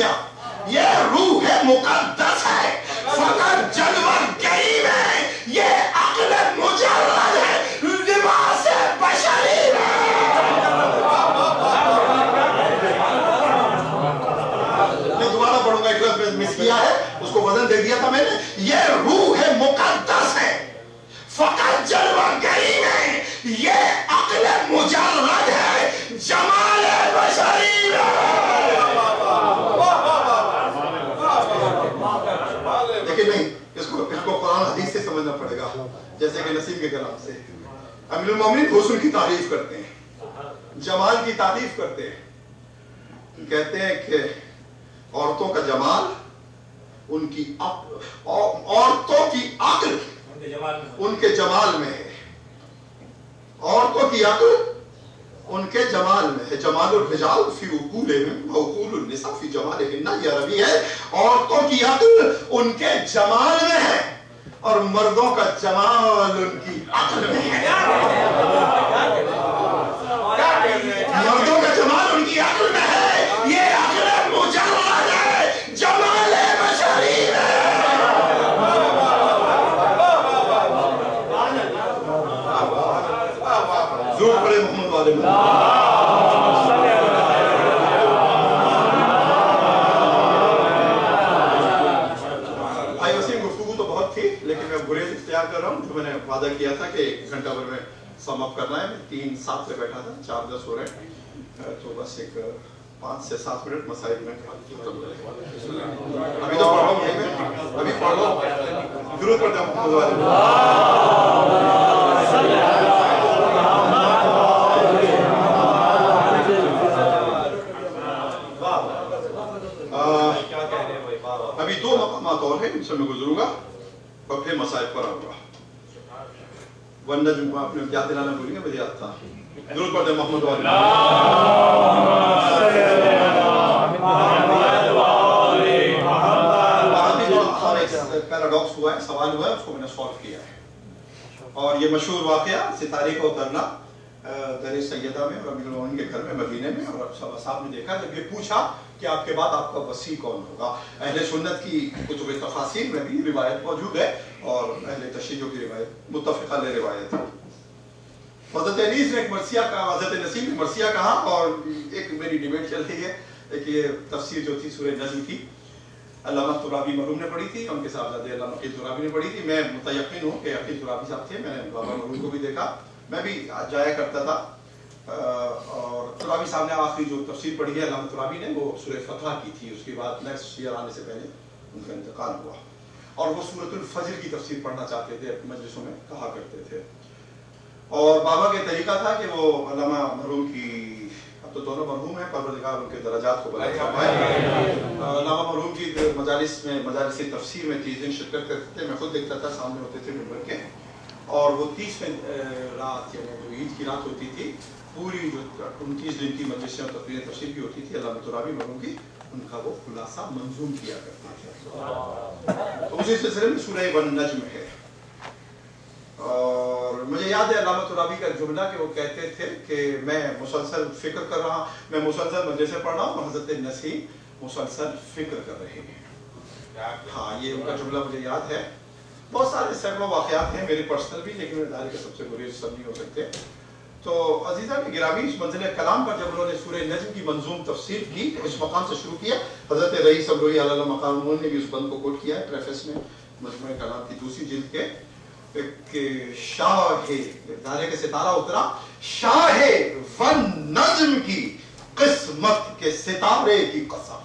गया। ये रूह मुकद्दस है, फकत जलवा करीम है, ये अक्ल मुजर्रद है, लिबास बशरी है। मैं दोबारा पढ़ूंगा, एक लफ्ज़ मिस किया है, उसको वजन दे दिया था मैंने। ये रूह मुकद्दस है, फकत जलवा करीम है, ये अक्ल मुजर्रद है, जमाल बशरी है। लेकिन नहीं, इसको कुरान हदीस से समझना पड़ेगा, जैसे कि नसीम के कलाम से। अमीरुल मोमिनीन हुस्न की तारीफ करते हैं, जमाल की तारीफ करते हैं, कहते हैं कि औरतों का जमाल उनकी औरतों की अक्ल उनके जमाल में है, औरतों की अक्ल उनके जमाल में है। जमालुर रिजाल फी उकूलिहिम व उकूलुन निसा फी जमालिहिन्ना, ये अरबी है। औरतों की अक्ल उनके जमाल में है और मर्दों का जमाल उनकी अक्ल में है। मर्दों का जमाल उनकी अक्ल में है, ये अक्ल मुजर्रद है, जमाल बशरी है। ज़रूर पढ़े मोहम्मद वाले में। लेकिन मैं गुरेज इख्तियार कर रहा हूँ, जो मैंने वादा किया था कि 1 घंटा भर में सम अप करना है। मैं 3-7 से बैठा था, 4-10 हो रहे हैं, तो बस एक 5 से 7 मिनट मसाइल में अभी तो पढ़ रहा हूँ, अभी पढ़ लो, जरूर पढ़ जाऊँ। अभी 2 मकामात और हैं, उनसे मैं गुजरूंगा और फिर मसाइल पर आऊंगा। वरना जो आपने याद दिलाना भूलेंगे, मुझे याद था। जरूर पढ़ते मोहम्मद वाले। पैराडॉक्स हुआ है, सवाल हुआ है, उसको मैंने सॉल्व किया है। और ये मशहूर वाकया सितारे का उतरना दर सैयदा में और अमीरुल मोमिनीन के घर में मदीने में, और साहब ने देखा जब ये पूछा कि आपके बाद आपका वसी कौन होगा। अहले सुन्नत की कुतुब तफासीर में भी रिवायत मौजूद है और अहले तशय्युअ की रिवायत मुत्तफ़िक़ अलैह रिवायत है। हज़रत अनीस ने एक मरसिया कहा, हज़रत नसीम ने मरसिया कहा, और एक मेरी डिबेट चल रही है कि ये तफसीर जो थी सूरह नज़्म की अल्लामा तुराबी मरहूम ने पढ़ी थी, उनके साहबजादे अल्लामा अकील तुराबी ने पढ़ी थी। मैं मुतयक़्क़िन हूँ कि अकील तुराबी साहब थे, मैंने बाबा मरहूम को भी देखा, मैं भी जाया करता था। और तुराबी साहब ने आखिरी जो तफसीर पढ़ी है अल्लामा तुराबी ने, वो सूरह फतह की थी। उसके बाद नेक्स्ट ईयर आने से पहले उनका इंतकाल हुआ, और वो सूरतुल फज्र की तफसीर पढ़ना चाहते थे, अपने मजलिसों में कहा करते थे। और बाबा के तरीका था कि वो अल्लामा मरहूम की, अब तो दोनों मरहूम हैं, परवरदिगार उनके दर्जात को बुलंद फरमाए। अल्लामा मरहूम की मजालिस में, मजालिस तफसीर में 30 दिन शिरकत करते थे, मैं खुद देखता था, सामने होते थे मिंबर के। और वो 30वें रात, यानी जो ईद की रात होती थी, पूरी जो 29 दिन की मजलिसें और तकरीरें तफसीर भी होती थी अल्लामा तुराबी मरहूम की, उनका वो खुलासा मंजूम किया करते थे। तो उसी सिलसिले में सूरह वन नज्म है। और मुझे याद है अल्लामा तुराबी का जुमला कि वो कहते थे कि मैं मुसलसल फिक्र कर रहा, मैं मुसलसल मजलिसें पढ़ रहा हूँ और हज़रत नसीम मुसलसल फिक्र कर रहे हैं। हाँ, ये उनका जुमला मुझे याद है। बहुत सारे सैकड़ों वाक़यात हैं मेरे पर्सनल भी, लेकिन दायरे के सबसे बुरे सब नहीं हो सकते। तो अजीज़ा के गिरामी, इस मंज़िल कलाम पर जब उन्होंने सूरह नज्म की मंजूम तफसीर की, इस मकाम से शुरू किया। हज़रत रईस अबरोही अलैहि मकाम ने भी उस बंद को कोट किया है प्रेफेस में, मजमूए कलाम की 2री जिल्द के शाहे दायरे के सितारा उतरा, शाहे वन नज्म की किस्मत के सितारे की कसम।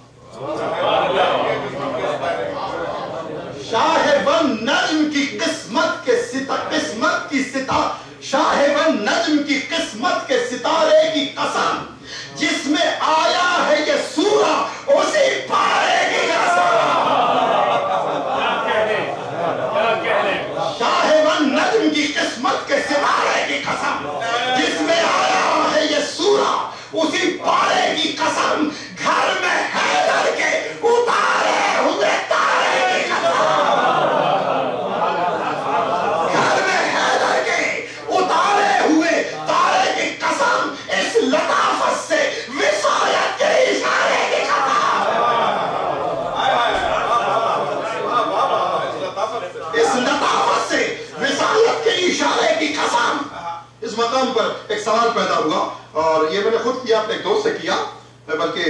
शाहे वन नज्म की किस्मत के शाहे वन नज्म की किस्मत के सितारे की कसम, जिसमें आया है ये सूरा उसी पारे की कसम। शाहे वन नज्म की किस्मत के सितारे की कसम, जिसमें आया है ये सूरा उसी पारे की कसम। घर में हैदर के उतारे हुए तारे की कसम। घर में हैदर के उतारे हुए तारे की कसम। इस लताफत से विसायत के خود کیا، اپنے ایک دوست سے کیا، بلکہ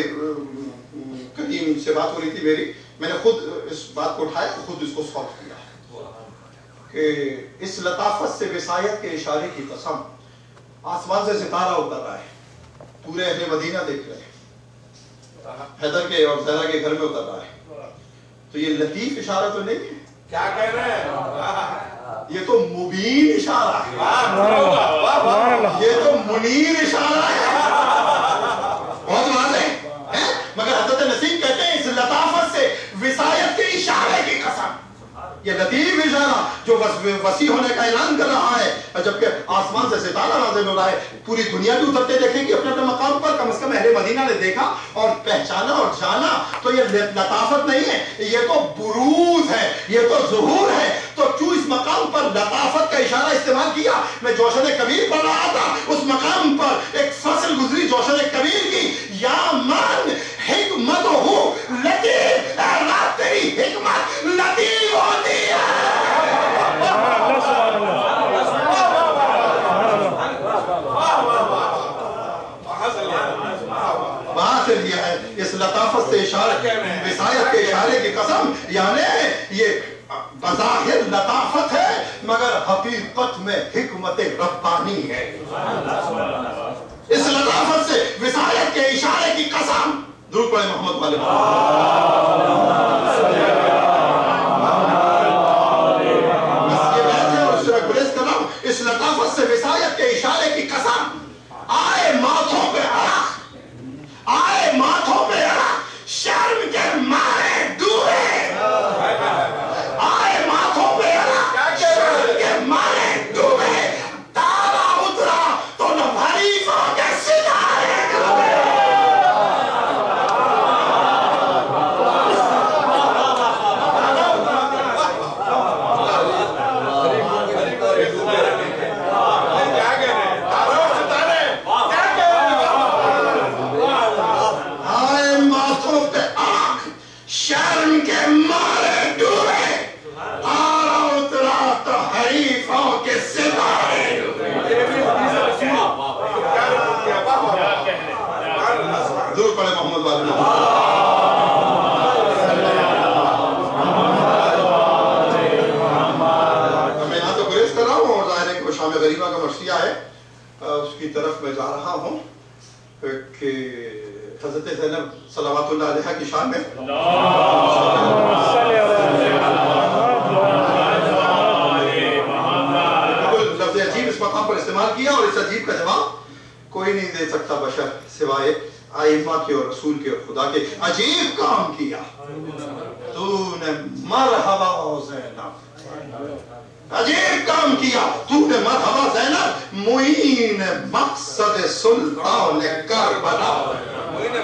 کریم سے بات ہو رہی تھی میری، میں نے خود اس بات کو اٹھایا، خود اس کو سالو کیا کہ اس لطافت سے وصایت کے اشارے کی قسم، آسمان سے ستارہ اتر رہا ہے، پورے اہل مدینہ دیکھ رہے ہیں، حیدر کے اور زہرا کے گھر میں اتر رہا ہے، تو یہ لطیف اشارہ تو نہیں ہے، کیا کہہ رہے ہیں؟ یہ تو مبین اشارہ ہے، یہ تو منیر اشارہ ہے، بہت واضح ہے، مگر حضرت نسیم کہتے ہیں اس لطافت سے وصایت کے اشارے کی قسم، یہ لطیف اشارہ جو وسیع ہونے کا اعلان کر رہا ہے، جبکہ آسمان سے ستارہ نازل ہو رہا ہے، پوری دنیا بھی اترتے دیکھیں گی اپنے اپنے مقام پر، کم از کم اہل مدینہ نے دیکھا اور پہچانا اور جانا، تو یہ لطافت نہیں ہے، یہ تو بروز ہے، یہ تو ظہور ہے، تو کیوں اس مقام پر لطافت کا اشارہ استعمال کیا؟ میں جوشن کبیر پڑھ رہا تھا، اس مقام پر ایک فصل گزری جوشن کبیر کی، یا من حکمت ہو لطیف، اے رات تیری حکمت لطیف ہوتی ہے، وہاں سے لیا ہے اس لطافت سے اشارہ، وصایت کے اشارے کی قسم، یعنی یہ بظاہر لطافت ہے مگر حقیقت میں حکمت ربانی ہے، اس لطافت سے وصایت کے اشارے کی قسم، درود پڑھیں محمد والے اس لطافت سے وصایت کے اشارے کی قسم، آئے ماتھوں پہ عرق، آئے ماتھوں پہ عرق، شرم کے مارے ڈوبے، آئے ماتھوں پہ عرق، شرم کے مارے ڈوبے، تارا اترا تو نہ حریفوں کے ستارے ڈوبے، شرم کے مارے ڈوبے، تارا اترا تو حریفوں کے ستارے ڈوبے، ضرور پڑھے محمد والے، میں یہاں تو گریز کر رہا ہوں اور ظاہر ہے کہ وہ شام غریبہ کا مرثیہ ہے، اس کی طرف میں جا رہا ہوں کہ حضرت زینب صلوات اللہ علیہ کی شان میں لفظ عجیب اس مقام پر استعمال کیا، اور اس عجیب کا جواب کوئی نہیں دے سکتا بشر سوائے ائمہ کے اور رسول کے اور خدا کے۔ عجیب کام کیا تو نے، مرحبا زینب، عجیب کام کیا تو نے، مرحبا زینب، معین مقصد سلطان کربلا،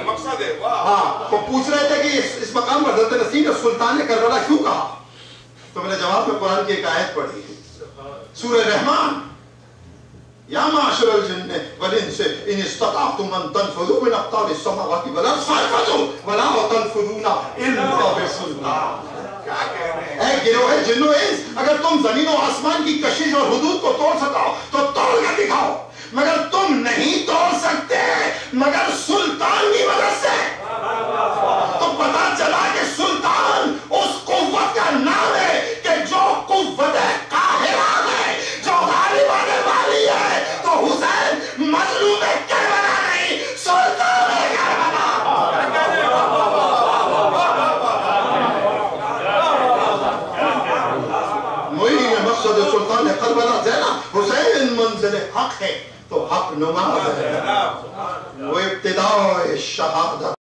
مقصد ہے، ہاں، وہ پوچھ رہے تھے کہ اس مقام پر حضرت نسیم نے سلطان کربلا کیوں کہا؟ تو میں نے جواب میں قرآن کی ایک آیت پڑھی، سورہ رحمان، یا معاشر الجن والانس ان استطعتم ان تنفذوا من اقطار السماوات والارض فانفذوا ولا تنفذون الا بسلطان۔ اے گروہ جن و انس، اگر تم زمین و آسمان کی کشش اور حدود کو توڑ سکو تو توڑ کر دکھاؤ، مگر تم نہیں توڑ سکتے مگر سلطان کی مدد سے۔ تو پتا چلا کہ سلطان اس قوت کا نام ہے کہ جو قوت قاہرہ ہے، جو غالب آنے والی ہے، تو حسین مظلوم کربلا نہیں، سلطان کربلا۔ مقصد سلطان کربلا زینب، حسین منزل حق ہے تو حق نما ہے، وہ ابتداء شہادت